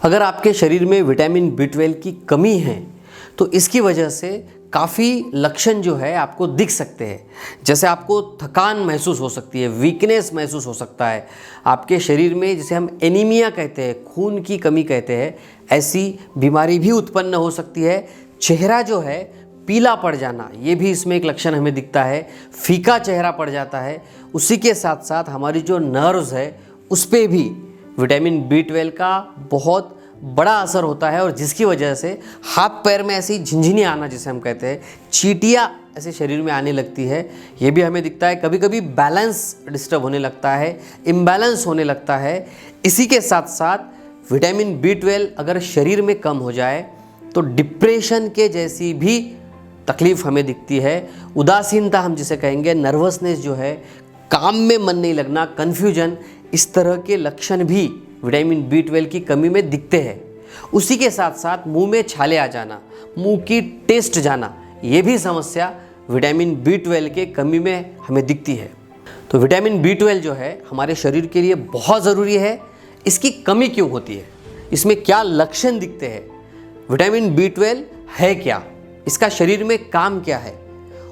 अगर आपके शरीर में विटामिन B12 की कमी है तो इसकी वजह से काफ़ी लक्षण जो है आपको दिख सकते हैं। जैसे आपको थकान महसूस हो सकती है, वीकनेस महसूस हो सकता है, आपके शरीर में जिसे हम एनीमिया कहते हैं, खून की कमी कहते हैं, ऐसी बीमारी भी उत्पन्न हो सकती है। चेहरा जो है पीला पड़ जाना, ये भी इसमें एक लक्षण हमें दिखता है। फीका चेहरा पड़ जाता है। उसी के साथ साथ हमारी जो नर्व्स है उस पर भी विटामिन B12 का बहुत बड़ा असर होता है और जिसकी वजह से हाथ पैर में ऐसी झिंझिनी आना, जिसे हम कहते हैं, चींटियाँ ऐसे शरीर में आने लगती है, ये भी हमें दिखता है। कभी कभी बैलेंस डिस्टर्ब होने लगता है, इम्बैलेंस होने लगता है। इसी के साथ साथ विटामिन B12 अगर शरीर में कम हो जाए तो डिप्रेशन के जैसी भी तकलीफ हमें दिखती है। उदासीनता हम जिसे कहेंगे, नर्वसनेस जो है, काम में मन नहीं लगना, कन्फ्यूजन, इस तरह के लक्षण भी विटामिन B12 की कमी में दिखते हैं। उसी के साथ साथ मुंह में छाले आ जाना, मुंह की टेस्ट जाना, ये भी समस्या विटामिन B12 के कमी में हमें दिखती है। तो विटामिन B12 जो है हमारे शरीर के लिए बहुत ज़रूरी है। इसकी कमी क्यों होती है, इसमें क्या लक्षण दिखते हैं, विटामिन B12 है क्या, इसका शरीर में काम क्या है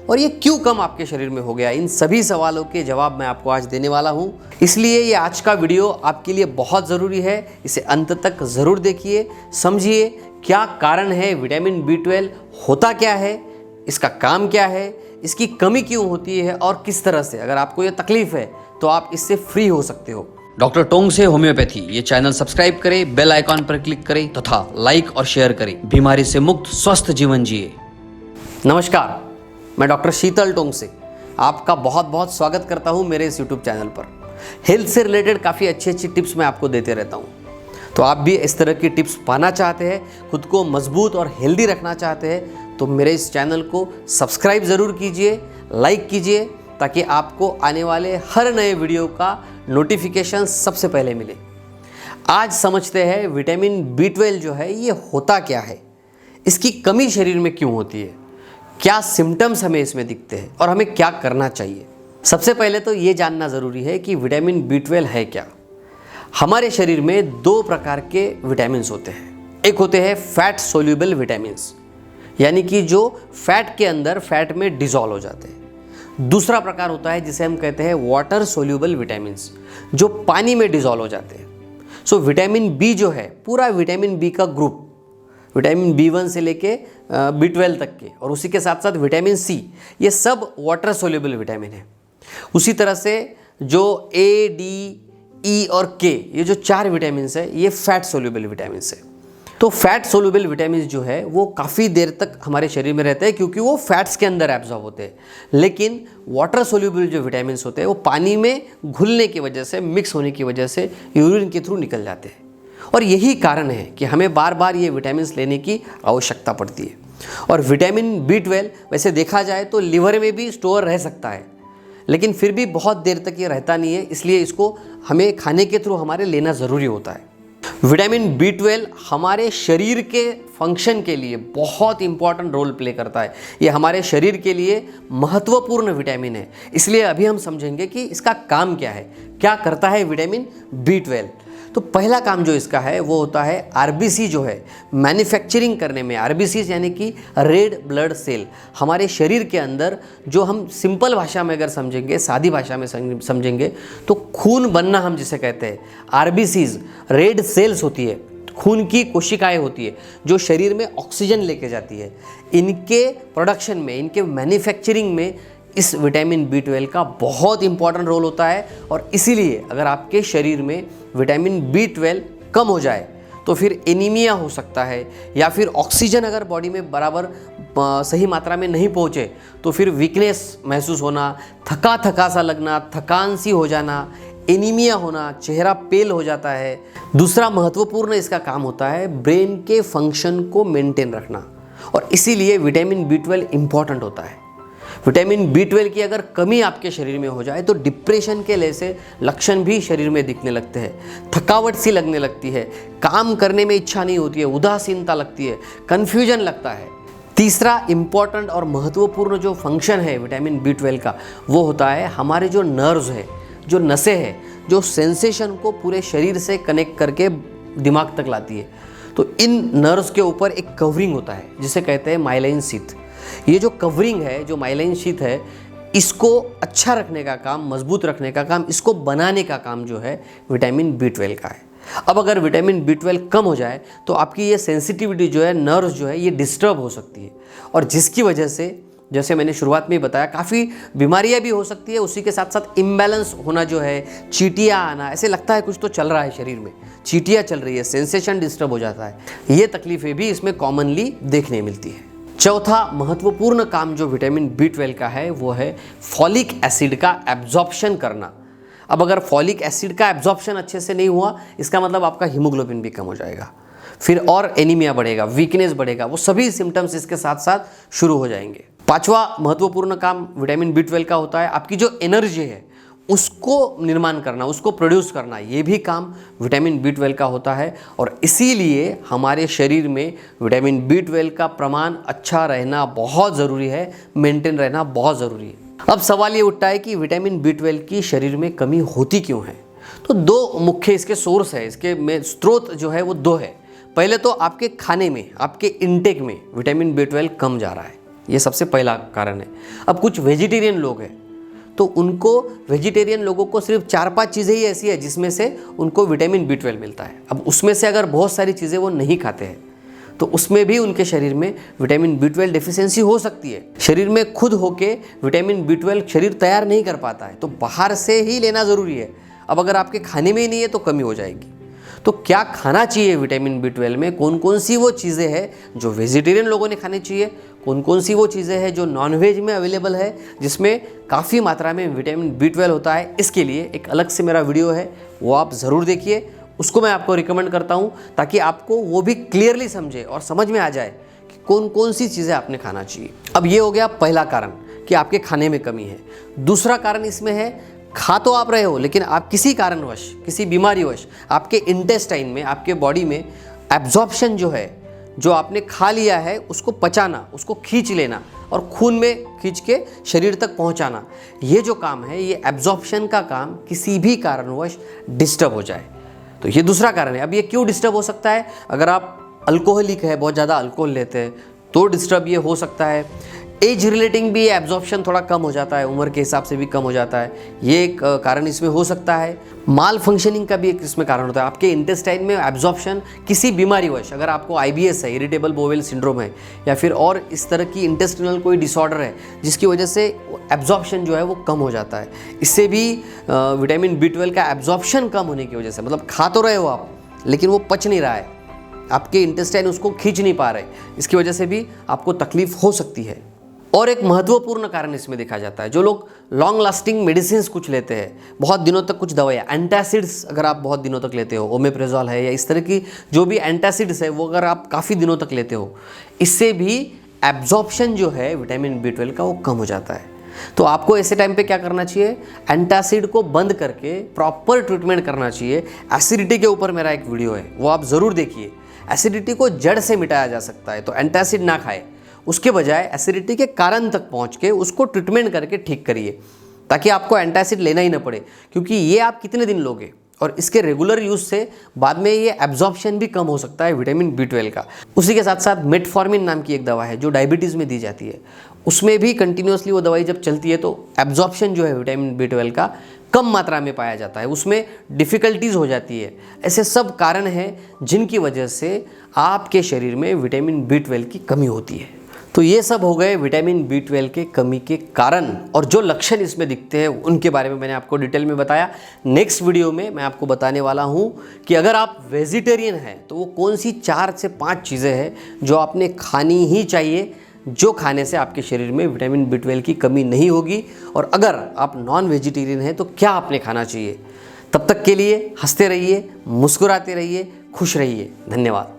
और ये क्यों कम आपके शरीर में हो गया, इन सभी सवालों के जवाब मैं आपको आज देने वाला हूँ। इसलिए ये आज का वीडियो आपके लिए बहुत ज़रूरी है। इसे अंत तक ज़रूर देखिए, समझिए क्या कारण है विटामिन B12 होता क्या है, इसका काम क्या है, इसकी कमी क्यों होती है और किस तरह से अगर आपको ये तकलीफ़ है तो आप इससे फ्री हो सकते हो। डॉक्टर टोंग से होम्योपैथी ये चैनल सब्सक्राइब करें, बेल आइकॉन पर क्लिक करें तथा लाइक और शेयर करें। बीमारी से मुक्त स्वस्थ जीवन जिए। नमस्कार, मैं डॉक्टर शीतल टोंग से आपका बहुत बहुत स्वागत करता हूं मेरे इस यूट्यूब चैनल पर। हेल्थ से रिलेटेड काफ़ी अच्छी अच्छी टिप्स मैं आपको देते रहता हूं। तो आप भी इस तरह की टिप्स पाना चाहते हैं, खुद को मजबूत और हेल्दी रखना चाहते हैं, तो मेरे इस चैनल को सब्सक्राइब ज़रूर कीजिए, लाइक कीजिए, ताकि आपको आने वाले हर नए वीडियो का नोटिफिकेशन सबसे पहले मिले। आज समझते हैं विटामिन B12 जो है ये होता क्या है, इसकी कमी शरीर में क्यों होती है, क्या सिम्टम्स हमें इसमें दिखते हैं और हमें क्या करना चाहिए। सबसे पहले तो ये जानना ज़रूरी है कि विटामिन B12 है क्या। हमारे शरीर में दो प्रकार के विटामिन्स होते हैं। एक होते हैं फैट सोल्यूबल विटामिन्स, यानी कि जो फैट के अंदर फैट में डिसॉल्व हो जाते हैं। दूसरा प्रकार होता है जिसे हम कहते हैं वाटर सोल्यूबल विटामिन्स, जो पानी में डिसॉल्व हो जाते हैं। सो विटामिन B जो है, पूरा विटामिन B का ग्रुप, विटामिन B1 से लेके B12 तक के, और उसी के साथ साथ विटामिन C, ये सब वाटर सोल्यूबल विटामिन है। उसी तरह से जो A, D, E और K, ये जो चार विटामिन है ये फैट सोल्यूबल विटामिन है। तो फैट सोल्यूबल विटामिन जो है वो काफ़ी देर तक हमारे शरीर में रहते हैं क्योंकि वो फैट्स के अंदर एब्जॉर्ब होते हैं। लेकिन वाटर सोल्यूबल जो विटामिन होते हैं वो पानी में घुलने की वजह से, मिक्स होने की वजह से यूरिन के थ्रू निकल जाते हैं। और यही कारण है कि हमें बार बार ये विटामिन लेने की आवश्यकता पड़ती है। और विटामिन B12 वैसे देखा जाए तो लिवर में भी स्टोर रह सकता है, लेकिन फिर भी बहुत देर तक ये रहता नहीं है, इसलिए इसको हमें खाने के थ्रू हमारे लेना ज़रूरी होता है। विटामिन B12 हमारे शरीर के फंक्शन के लिए बहुत इंपॉर्टेंट रोल प्ले करता है। ये हमारे शरीर के लिए महत्वपूर्ण विटामिन है। इसलिए अभी हम समझेंगे कि इसका काम क्या है, क्या करता है विटामिन B12। तो पहला काम जो इसका है वो होता है RBC जो है मैन्युफैक्चरिंग करने में। RBC यानी कि रेड ब्लड सेल, हमारे शरीर के अंदर, जो हम सिंपल भाषा में अगर समझेंगे, सादी भाषा में समझेंगे तो खून बनना हम जिसे कहते हैं, RBCs रेड सेल्स होती है, खून की कोशिकाएं होती है जो शरीर में ऑक्सीजन लेके जाती है। इनके प्रोडक्शन में, इनके मैन्युफैक्चरिंग में इस विटामिन B12 का बहुत इंपॉर्टेंट रोल होता है। और इसीलिए अगर आपके शरीर में विटामिन B12 कम हो जाए तो फिर एनीमिया हो सकता है, या फिर ऑक्सीजन अगर बॉडी में बराबर सही मात्रा में नहीं पहुँचे तो फिर वीकनेस महसूस होना, थका थका सा लगना, थकान सी हो जाना, एनीमिया होना, चेहरा पेल हो जाता है। दूसरा महत्वपूर्ण इसका काम होता है ब्रेन के फंक्शन को मेंटेन रखना, और इसीलिए विटामिन B12 इम्पॉर्टेंट होता है। विटामिन B12 की अगर कमी आपके शरीर में हो जाए तो डिप्रेशन के जैसे लक्षण भी शरीर में दिखने लगते हैं। थकावट सी लगने लगती है, काम करने में इच्छा नहीं होती है, उदासीनता लगती है, कन्फ्यूजन लगता है। तीसरा इम्पॉर्टेंट और महत्वपूर्ण जो फंक्शन है विटामिन B12 का, वो होता है हमारे जो नर्व्स है, जो नसें हैं, जो सेंसेशन को पूरे शरीर से कनेक्ट करके दिमाग तक लाती है। तो इन नर्व्स के ऊपर एक कवरिंग होता है जिसे कहते हैं माइलिन शीथ। ये जो कवरिंग है, जो माइलिन शीथ है, इसको अच्छा रखने का काम, मजबूत रखने का काम, इसको बनाने का काम जो है विटामिन B12 का है। अब अगर विटामिन B12 कम हो जाए तो आपकी ये सेंसिटिविटी जो है, नर्व्स जो है, ये डिस्टर्ब हो सकती है और जिसकी वजह से, जैसे मैंने शुरुआत में ही बताया, काफ़ी बीमारियां भी हो सकती है। उसी के साथ साथ इम्बैलेंस होना जो है, चींटियाँ आना, ऐसे लगता है कुछ तो चल रहा है शरीर में, चींटियाँ चल रही है, सेंसेशन डिस्टर्ब हो जाता है। ये तकलीफें भी इसमें कॉमनली देखने मिलती है। चौथा महत्वपूर्ण काम जो विटामिन B12 का है वो है फॉलिक एसिड का एब्जॉर्प्शन करना। अब अगर फॉलिक एसिड का एब्जॉर्प्शन अच्छे से नहीं हुआ, इसका मतलब आपका हीमोग्लोबिन भी कम हो जाएगा, फिर और एनीमिया बढ़ेगा, वीकनेस बढ़ेगा, वो सभी सिम्टम्स इसके साथ साथ शुरू हो जाएंगे। पांचवा महत्वपूर्ण काम विटामिन B12 का होता है आपकी जो एनर्जी है उसको निर्माण करना, उसको प्रोड्यूस करना, ये भी काम विटामिन B12 का होता है। और इसीलिए हमारे शरीर में विटामिन B12 का प्रमाण अच्छा रहना बहुत ज़रूरी है, मेंटेन रहना बहुत ज़रूरी है। अब सवाल ये उठता है कि विटामिन B12 की शरीर में कमी होती क्यों है? तो दो मुख्य इसके सोर्स है, इसके में स्रोत जो है वो दो है। पहले तो आपके खाने में, आपके इंटेक में विटामिन B12 कम जा रहा है, ये सबसे पहला कारण है। अब कुछ वेजिटेरियन लोग हैं तो उनको, वेजिटेरियन लोगों को सिर्फ 4-5 चीज़ें ही ऐसी है जिसमें से उनको विटामिन B12 मिलता है। अब उसमें से अगर बहुत सारी चीज़ें वो नहीं खाते हैं तो उसमें भी उनके शरीर में विटामिन B12 डेफिशिएंसी हो सकती है। शरीर में खुद होके विटामिन B12 शरीर तैयार नहीं कर पाता है, तो बाहर से ही लेना ज़रूरी है। अब अगर आपके खाने में ही नहीं है तो कमी हो जाएगी। तो क्या खाना चाहिए विटामिन B12 में, कौन कौन सी वो चीज़ें हैं जो वेजिटेरियन लोगों ने खानी चाहिए, कौन कौन सी वो चीज़ें हैं जो नॉनवेज में अवेलेबल है जिसमें काफ़ी मात्रा में विटामिन B12 होता है, इसके लिए एक अलग से मेरा वीडियो है, वो आप ज़रूर देखिए। उसको मैं आपको रिकमेंड करता हूँ ताकि आपको वो भी क्लियरली समझे और समझ में आ जाए कि कौन कौन सी चीज़ें आपने खाना चाहिए। अब ये हो गया पहला कारण कि आपके खाने में कमी है। दूसरा कारण इसमें है, खा तो आप रहे हो लेकिन आप किसी कारणवश, किसी बीमारीवश आपके इंटेस्टाइन में, आपके बॉडी में एब्जॉर्प्शन जो है, जो आपने खा लिया है उसको पचाना, उसको खींच लेना और खून में खींच के शरीर तक पहुंचाना, ये जो काम है, ये एब्जॉर्प्शन का काम किसी भी कारणवश डिस्टर्ब हो जाए तो ये दूसरा कारण है। अब ये क्यों डिस्टर्ब हो सकता है? अगर आप अल्कोहलिक है, बहुत ज़्यादा अल्कोहल लेते हैं तो डिस्टर्ब ये हो सकता है। एज रिलेटिंग भी एब्जॉर्प्शन थोड़ा कम हो जाता है, उम्र के हिसाब से भी कम हो जाता है, ये एक कारण इसमें हो सकता है। माल फंक्शनिंग का भी एक इसमें कारण होता है, आपके इंटेस्टाइन में एब्जॉर्प्शन किसी बीमारीवश, अगर आपको IBS है, इरिटेबल बोवेल सिंड्रोम है, या फिर और इस तरह की इंटेस्टिनल कोई डिसऑर्डर है जिसकी वजह से एब्जॉर्प्शन जो है वो कम हो जाता है। इससे भी विटामिन B12 का एब्जॉर्प्शन कम होने की वजह से, मतलब खा तो रहे हो आप लेकिन वो पच नहीं रहा है, आपके इंटेस्टाइन उसको खींच नहीं पा रहे, इसकी वजह से भी आपको तकलीफ हो सकती है। और एक महत्वपूर्ण कारण इसमें देखा जाता है, जो लोग लॉन्ग लास्टिंग मेडिसिन कुछ लेते हैं, बहुत दिनों तक कुछ दवाइयाँ, एंटासिड्स अगर आप बहुत दिनों तक लेते हो, ओमेप्रेजोल है या इस तरह की जो भी एंटासिड्स है वो अगर आप काफ़ी दिनों तक लेते हो, इससे भी एब्जॉर्प्शन जो है विटामिन B12 का वो कम हो जाता है। तो आपको ऐसे टाइम पे क्या करना चाहिए? एंटासिड को बंद करके प्रॉपर ट्रीटमेंट करना चाहिए। एसिडिटी के ऊपर मेरा एक वीडियो है, वो आप ज़रूर देखिए। एसिडिटी को जड़ से मिटाया जा सकता है, तो एंटासिड ना खाए, उसके बजाय एसिडिटी के कारण तक पहुंच के उसको ट्रीटमेंट करके ठीक करिए ताकि आपको एंटासिड लेना ही ना पड़े, क्योंकि ये आप कितने दिन लोगे और इसके रेगुलर यूज़ से बाद में ये एब्जॉर्प्शन भी कम हो सकता है विटामिन B12 का। उसी के साथ साथ मेटफॉर्मिन नाम की एक दवा है जो डायबिटीज़ में दी जाती है, उसमें भी कंटिन्यूसली वो दवाई जब चलती है तो एब्जॉर्प्शन जो है विटामिन B12 का कम मात्रा में पाया जाता है, उसमें डिफ़िकल्टीज़ हो जाती है। ऐसे सब कारण हैं जिनकी वजह से आपके शरीर में विटामिन B12 की कमी होती है। तो ये सब हो गए विटामिन B12 के कमी के कारण, और जो लक्षण इसमें दिखते हैं उनके बारे में मैंने आपको डिटेल में बताया। नेक्स्ट वीडियो में मैं आपको बताने वाला हूँ कि अगर आप वेजिटेरियन हैं तो वो कौन सी 4 से 5 चीज़ें हैं जो आपने खानी ही चाहिए, जो खाने से आपके शरीर में विटामिन B12 की कमी नहीं होगी। और अगर आप नॉन वेजिटेरियन हैं तो क्या आपने खाना चाहिए। तब तक के लिए हंसते रहिए, मुस्कुराते रहिए, खुश रहिए। धन्यवाद।